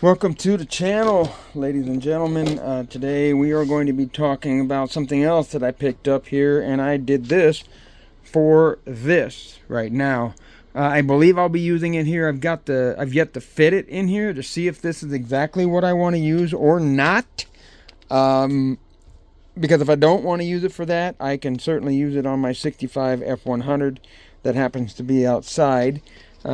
Welcome to the channel, ladies and gentlemen. Today we are going to be talking about something else that I picked up here, and I did this for this right now. I believe I'll be using it here. I've yet to fit it in here to see if this is exactly what I want to use or not. Because if I don't want to use it for that, I can certainly use it on my 65 F100 that happens to be outside.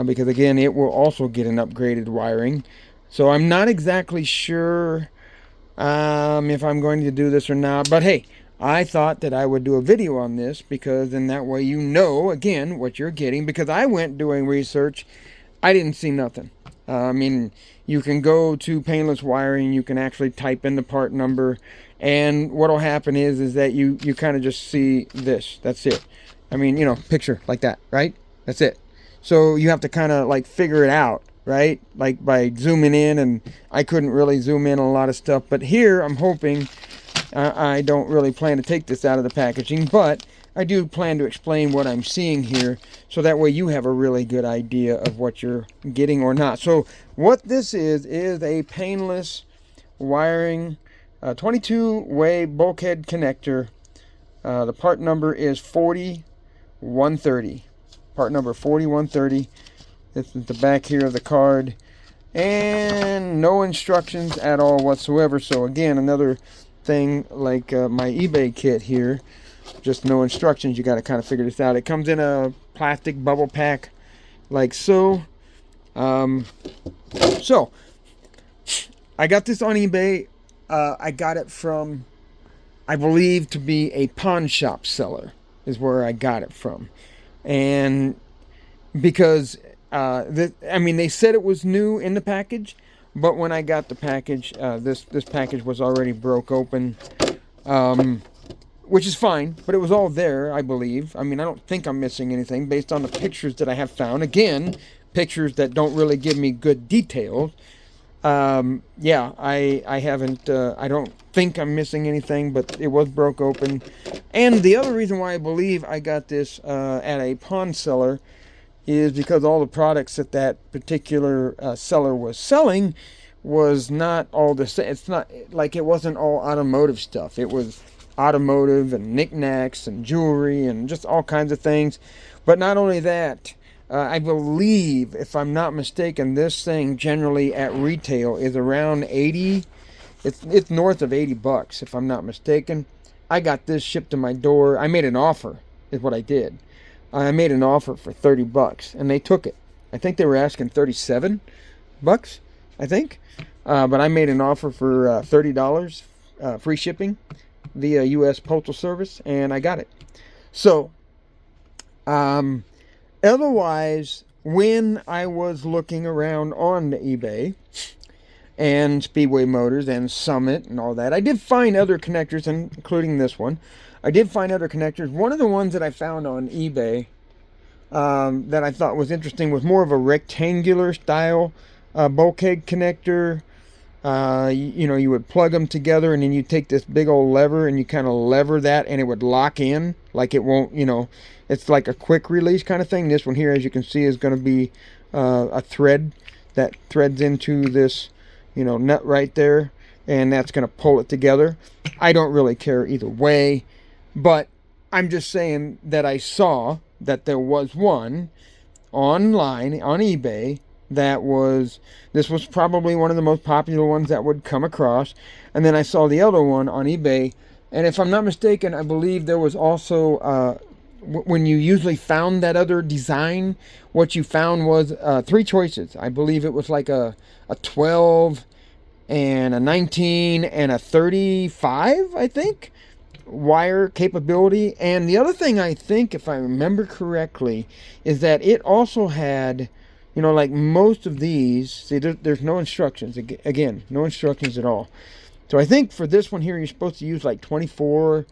Because again, it will also get an upgraded wiring. So I'm not exactly sure if I'm going to do this or not. But hey, I thought that I would do a video on this because then that way you know, again, what you're getting. Because I went doing research, I didn't see nothing. I mean, you can go to Painless Wiring, you can actually type in the part number. And what will happen is that you kind of just see this. That's it. I mean, you know, picture like that, right? That's it. So you have to kind of like figure it out. Right, like by zooming in, and I couldn't really zoom in on a lot of stuff. But here, I'm hoping, I don't really plan to take this out of the packaging, but I do plan to explain what I'm seeing here, so that way you have a really good idea of what you're getting or not. So what this is a painless wiring, 22-way bulkhead connector. The part number is 4130. Part number 4130. This is the back here of the card, and no instructions at all whatsoever. So again, another thing like my eBay kit here, just no instructions. You got to kind of figure this out. It comes in a plastic bubble pack like so. So I got this on eBay. I got it from, I believe to be a pawn shop seller is where I got it from. And because I mean, they said it was new in the package, but when I got the package, this package was already broke open, which is fine, but it was all there, I believe. I mean, I don't think I'm missing anything based on the pictures that I have found. Again, pictures that don't really give me good details. Yeah, I haven't, I don't think I'm missing anything, but it was broke open. And the other reason why I believe I got this at a pawn seller is because all the products that that particular seller was selling was not all the same. It's not like it wasn't all automotive stuff. It was automotive and knickknacks and jewelry and just all kinds of things. But not only that, I believe, if I'm not mistaken, this thing generally at retail is around 80. It's north of 80 bucks, if I'm not mistaken. I got this shipped to my door. I made an offer, is what I did. I made an offer for 30 bucks, and they took it. I think they were asking 37 bucks, I think. But I made an offer for $30, free shipping via U.S. Postal Service, and I got it. So, otherwise, when I was looking around on eBay and Speedway Motors and Summit and all that, I did find other connectors, including this one. I did find other connectors. One of the ones that I found on eBay that I thought was interesting was more of a rectangular style bulkhead connector. You know, you would plug them together, and then you take this big old lever and you kind of lever that, and it would lock in. Like it won't, you know, it's like a quick release kind of thing. This one here, as you can see, is going to be a thread that threads into this, you know, nut right there, and that's going to pull it together. I don't really care either way. But I'm just saying that I saw that there was one online on eBay that was, this was probably one of the most popular ones that would come across. And then I saw the other one on eBay. And if I'm not mistaken, I believe there was also, when you usually found that other design, what you found was three choices. I believe it was like a 12 and a 19 and a 35, I think. Wire capability. And the other thing, I think, if I remember correctly, is that it also had, you know, like most of these, see, there's no instructions. Again, no instructions at all. So I think for this one here, you're supposed to use like 24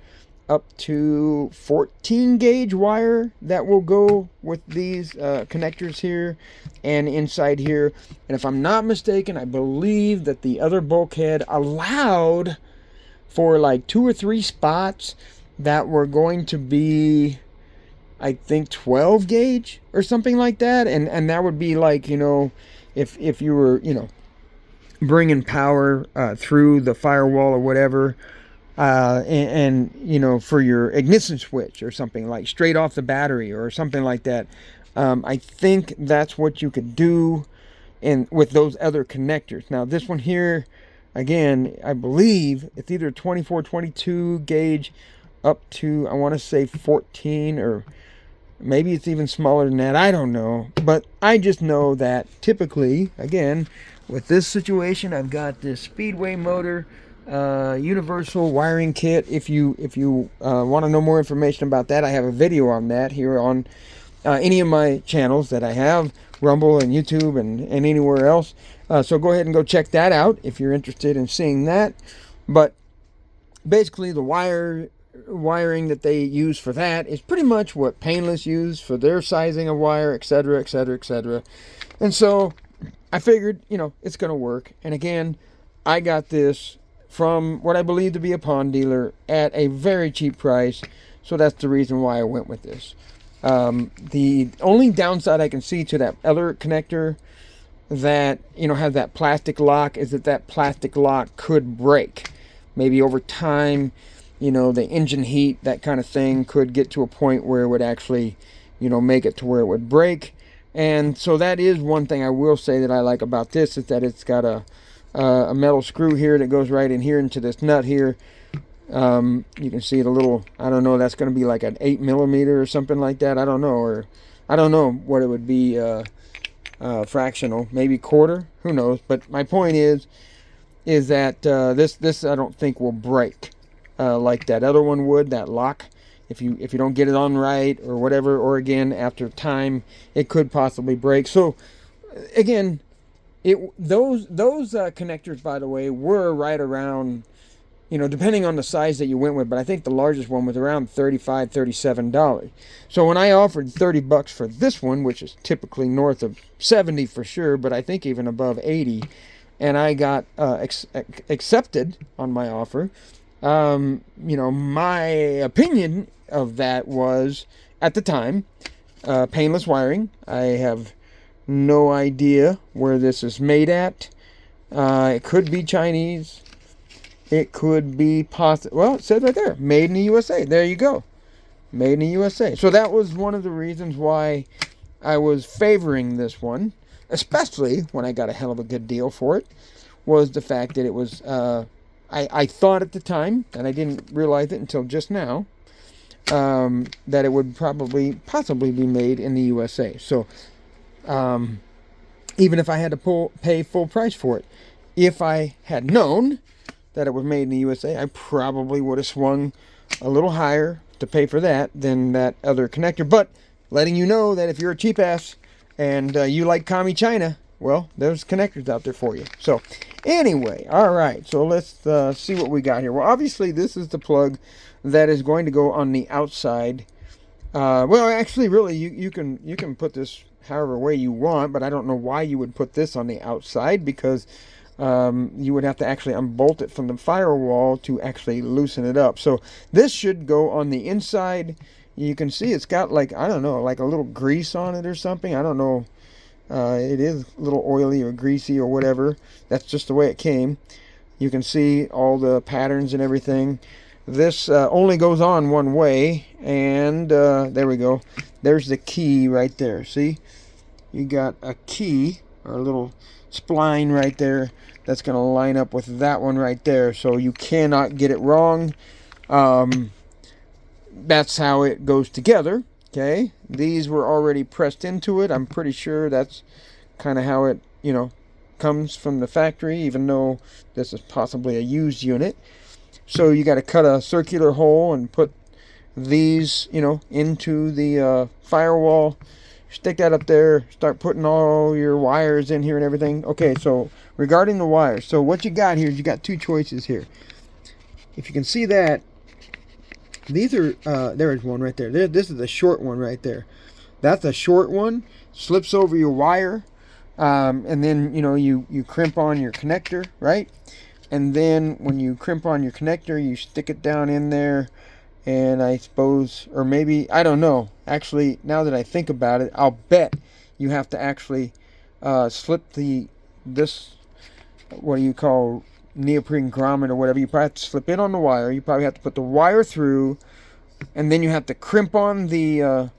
up to 14 gauge wire that will go with these connectors here and inside here. And if I'm not mistaken, I believe that the other bulkhead allowed for like 2 or 3 spots that were going to be, I think, 12 gauge or something like that. And that would be like, you know, if you were, you know, bringing power through the firewall or whatever, and you know, for your ignition switch or something, like straight off the battery or something like that. I think that's what you could do with those other connectors. Now this one here, again, I believe it's either 24, 22 gauge up to, I want to say 14, or maybe it's even smaller than that. I don't know. But I just know that typically, again, with this situation, I've got this Speedway motor universal wiring kit. If you want to know more information about that, I have a video on that here on any of my channels that I have, Rumble and YouTube and anywhere else. So go ahead and go check that out if you're interested in seeing that. But basically the wiring that they use for that is pretty much what Painless used for their sizing of wire, etc., etc., etc. And so I figured, you know, it's going to work. And again, I got this from what I believe to be a pawn dealer at a very cheap price. So that's the reason why I went with this. The only downside I can see to that other connector that, you know, has that plastic lock is that that plastic lock could break. Maybe over time, you know, the engine heat, that kind of thing, could get to a point where it would actually, you know, make it to where it would break. And so that is one thing I will say that I like about this, is that it's got a metal screw here that goes right in here into this nut here. You can see it a little, I don't know, that's going to be like an 8mm or something like that. I don't know, or I don't know what it would be, fractional, maybe quarter, who knows. But my point is that this I don't think will break like that other one would, that lock. If you don't get it on right or whatever, or again after time, it could possibly break. So again, those connectors, by the way, were right around, you know, depending on the size that you went with, but I think the largest one was around $35, $37. So when I offered $30 for this one, which is typically north of 70 for sure, but I think even above 80, and I got accepted on my offer, you know, my opinion of that was, at the time, Painless Wiring. I have no idea where this is made at. It could be Chinese. It could be well, it said right there, made in the USA. There you go. Made in the USA. So that was one of the reasons why I was favoring this one, especially when I got a hell of a good deal for it, was the fact that it was, I thought at the time, and I didn't realize it until just now, that it would possibly be made in the USA. So even if I had to pay full price for it, if I had known that it was made in the USA, I probably would have swung a little higher to pay for that than that other connector. But letting you know that if you're a cheap ass and you like Commie China, well, there's connectors out there for you. So anyway, all right, so let's see what we got here. Well, obviously this is the plug that is going to go on the outside. Well, actually, really, you can put this however way you want, but I don't know why you would put this on the outside, because you would have to actually unbolt it from the firewall to actually loosen it up. So this should go on the inside. You can see it's got, like, I don't know, like a little grease on it or something. I don't know. It is a little oily or greasy or whatever. That's just the way it came. You can see all the patterns and everything. This only goes on one way, and there we go. There's the key right there. See? You got a key, or a little spline right there, that's going to line up with that one right there, so you cannot get it wrong. That's how it goes together. Okay, these were already pressed into it. I'm pretty sure that's kind of how it, you know, comes from the factory, even though this is possibly a used unit. So you got to cut a circular hole and put these, you know, into the firewall. Stick that up there, start putting all your wires in here and everything. Okay, so regarding the wires, so what you got here is you got two choices here. If you can see that, these are, there is one right there. This is the short one right there. That's a short one, slips over your wire, and then, you know, you crimp on your connector, right? And then when you crimp on your connector, you stick it down in there, and I suppose, or maybe, I don't know. Actually, now that I think about it, I'll bet you have to actually slip this what do you call, neoprene grommet or whatever. You probably have to slip it on the wire. You probably have to put the wire through, and then you have to crimp on the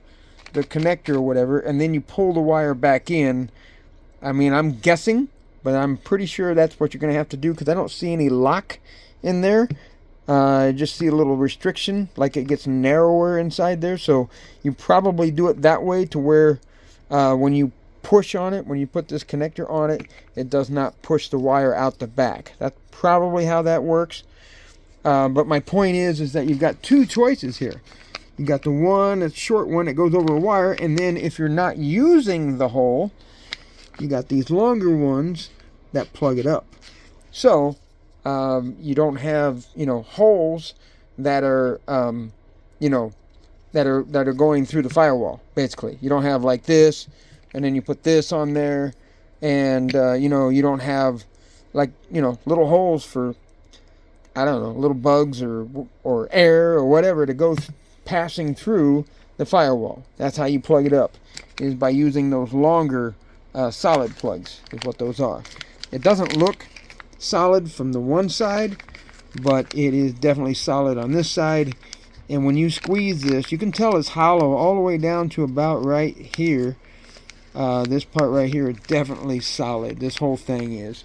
connector or whatever, and then you pull the wire back in. I mean, I'm guessing, but I'm pretty sure that's what you're going to have to do, because I don't see any lock in there. I just see a little restriction, like it gets narrower inside there. So you probably do it that way, to where when you push on it, when you put this connector on it, it does not push the wire out the back. That's probably how that works. But my point is that you've got two choices here. You got the one, a short one that goes over a wire, and then if you're not using the hole, you got these longer ones that plug it up. So you don't have, holes that are, that are going through the firewall. Basically, you don't have like this, and then you put this on there, and you don't have like little holes for, I don't know, little bugs or air or whatever to go passing through the firewall. That's how you plug it up, is by using those longer solid plugs, is what those are. It doesn't look solid from the one side, but it is definitely solid on this side. And when you squeeze this, you can tell it's hollow all the way down to about right here. This part right here is definitely solid. This whole thing is.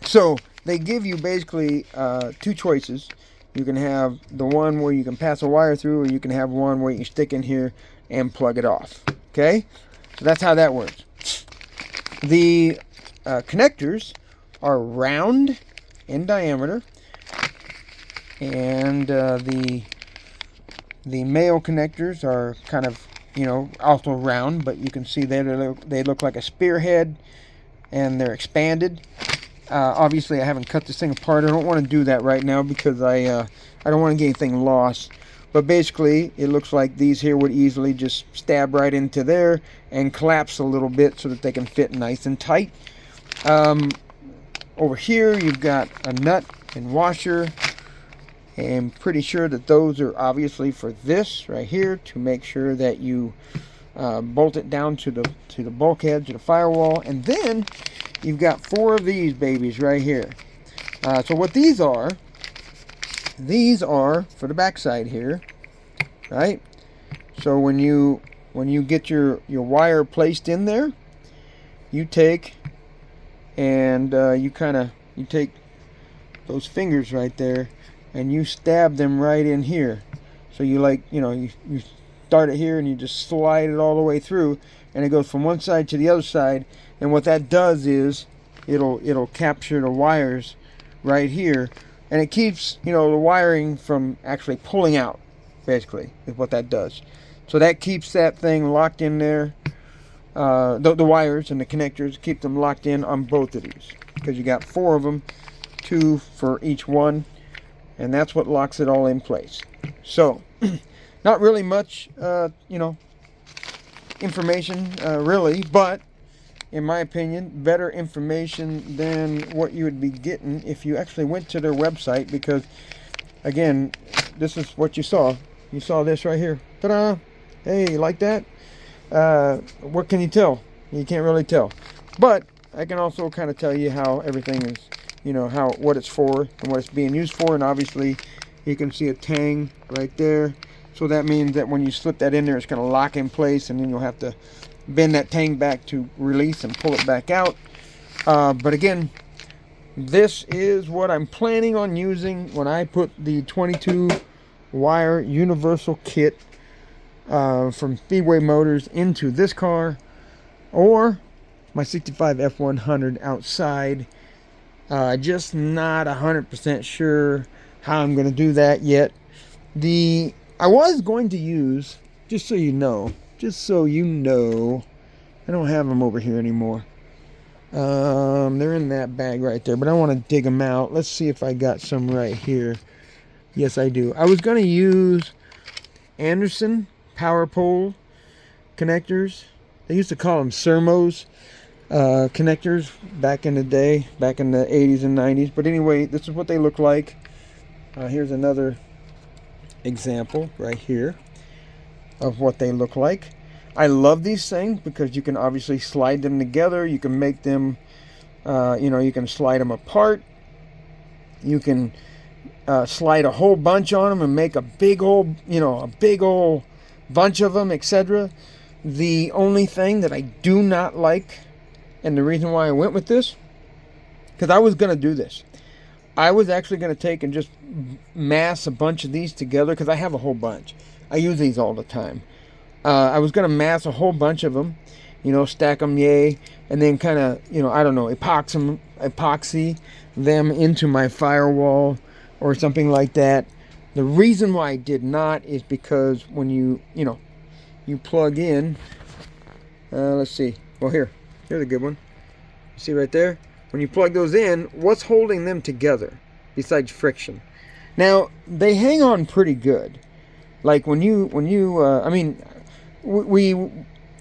So they give you basically two choices. You can have the one where you can pass a wire through, or you can have one where you can stick in here and plug it off. Okay, so that's how that works. The connectors are round in diameter, and the male connectors are kind of also round, but you can see they look like a spearhead, and they're expanded. Obviously, I haven't cut this thing apart. I don't want to do that right now, because I don't want to get anything lost. But basically, it looks like these here would easily just stab right into there and collapse a little bit so that they can fit nice and tight. Over here, you've got a nut and washer. I'm pretty sure that those are obviously for this right here, to make sure that you bolt it down to the bulkhead, to the firewall. And then you've got 4 of these babies right here. So what these are for the backside here, right? So when you get your wire placed in there, you take and you take those fingers right there, and you stab them right in here. So you you start it here, and you just slide it all the way through, and it goes from one side to the other side. And what that does is it'll capture the wires right here, and it keeps the wiring from actually pulling out. Basically, is what that does. So that keeps that thing locked in there. The wires and the connectors, keep them locked in on both of these, because you got 4 of them, 2 for each one, and that's what locks it all in place. So not really much information really, but in my opinion, better information than what you would be getting if you actually went to their website. Because again, this is what you saw. You saw this right here. Ta-da! Hey, you like that? What can you tell? You can't really tell. But I can also kind of tell you how everything is, what it's for and what it's being used for. And obviously, you can see a tang right there. So that means that when you slip that in there, it's going to lock in place, and then you'll have to bend that tang back to release and pull it back out. But again, this is what I'm planning on using when I put the 22 wire universal kit from Speedway Motors into this car, or my 65 F100 outside. Just not 100% sure how I'm going to do that yet. I was going to use, just so you know, I don't have them over here anymore. They're in that bag right there, but I want to dig them out. Let's see if I got some right here. Yes, I do. I was going to use Anderson power pole connectors. They used to call them Sermos connectors back in the day, back in the 80s and 90s. But anyway, this is what they look like. Here's another example right here of what they look like. I love these things because you can obviously slide them together. You can make them You know, you can slide them apart. You can slide a whole bunch on them and make a big old, you know, a big old bunch of them, etc. The only thing that I do not like, and the reason why I went with this, because I was going to do this. I was actually going to take and just mass a bunch of these together, because I have a whole bunch. I use these all the time. I was going to mass a whole bunch of them, you know, stack them, yay, and then kind of, you know, I don't know, epoxy them into my firewall or something like that. The reason why I did not is because when you know, you plug in, let's see, well here's a good one. You see right there? When you plug those in, what's holding them together besides friction? Now, they hang on pretty good. Like when you I mean,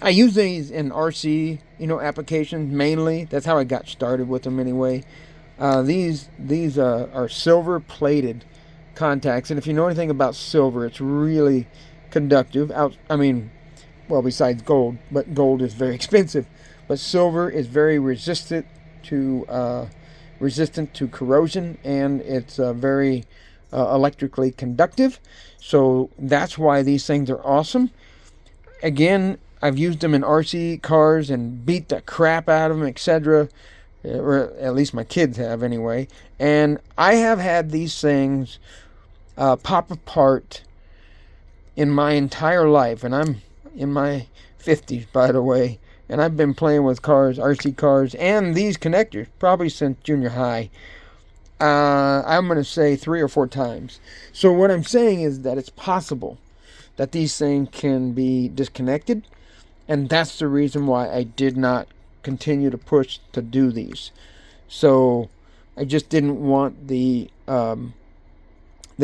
I use these in RC, you know, applications mainly. That's how I got started with them anyway. These are silver plated contacts, and if you know anything about silver, it's really conductive. I mean, well, besides gold, but gold is very expensive. But silver is very resistant to corrosion, and it's very electrically conductive. So that's why these things are awesome. Again, I've used them in RC cars and beat the crap out of them, etc. Or at least my kids have anyway. And I have had these things pop apart in my entire life. And I'm in my 50s, by the way. And I've been playing with cars, RC cars, and these connectors probably since junior high. I'm going to say 3 or 4 times. So what I'm saying is that it's possible that these things can be disconnected. And that's the reason why I did not continue to push to do these. So I just didn't want the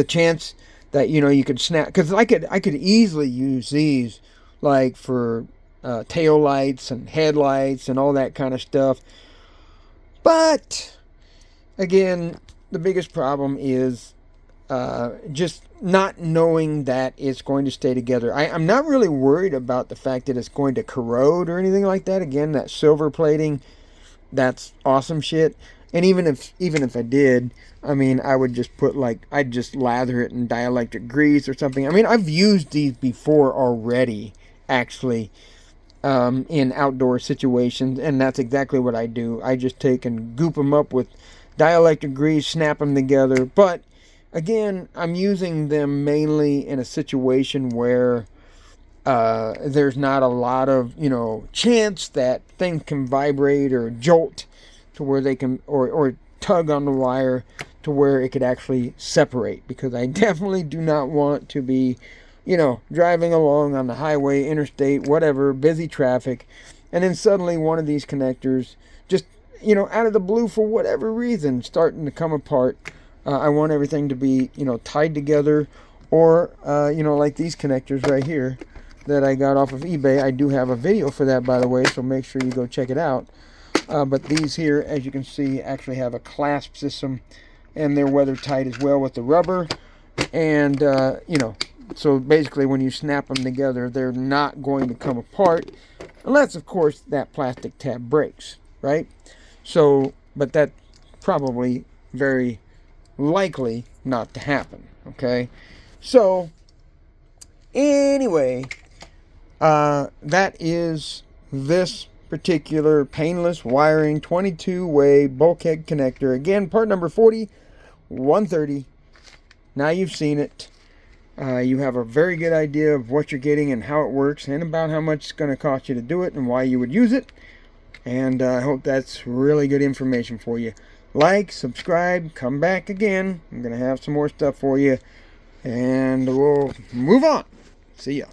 chance that, you know, you could snap, because I could easily use these like for tail lights and headlights and all that kind of stuff. But again, the biggest problem is just not knowing that it's going to stay together. I'm not really worried about the fact that it's going to corrode or anything like that. Again, that silver plating, that's awesome shit. And even if I did, I mean, I would just put I'd just lather it in dielectric grease or something. I mean, I've used these before already, actually, in outdoor situations, and that's exactly what I do. I just take and goop them up with dielectric grease, snap them together. But again, I'm using them mainly in a situation where there's not a lot of, you know, chance that things can vibrate or jolt to where they can, or tug on the wire to where it could actually separate. Because I definitely do not want to be, you know, driving along on the highway, interstate, whatever, busy traffic, and then suddenly one of these connectors just, you know, out of the blue for whatever reason starting to come apart. I want everything to be, you know, tied together, or, you know, like these connectors right here that I got off of eBay. I do have a video for that, by the way, so make sure you go check it out. But these here, as you can see, actually have a clasp system, and they're weather tight as well with the rubber. And, you know, so basically when you snap them together, they're not going to come apart, unless, of course, that plastic tab breaks, right? So, but that's probably very likely not to happen, okay? So, anyway, that is this particular Painless Wiring 22-way bulkhead connector. Again, part number 4130. Now you've seen it. You have a very good idea of what you're getting and how it works, and about how much it's going to cost you to do it and why you would use it. And I hope that's really good information for you. Like, subscribe, come back again. I'm going to have some more stuff for you. And we'll move on. See ya.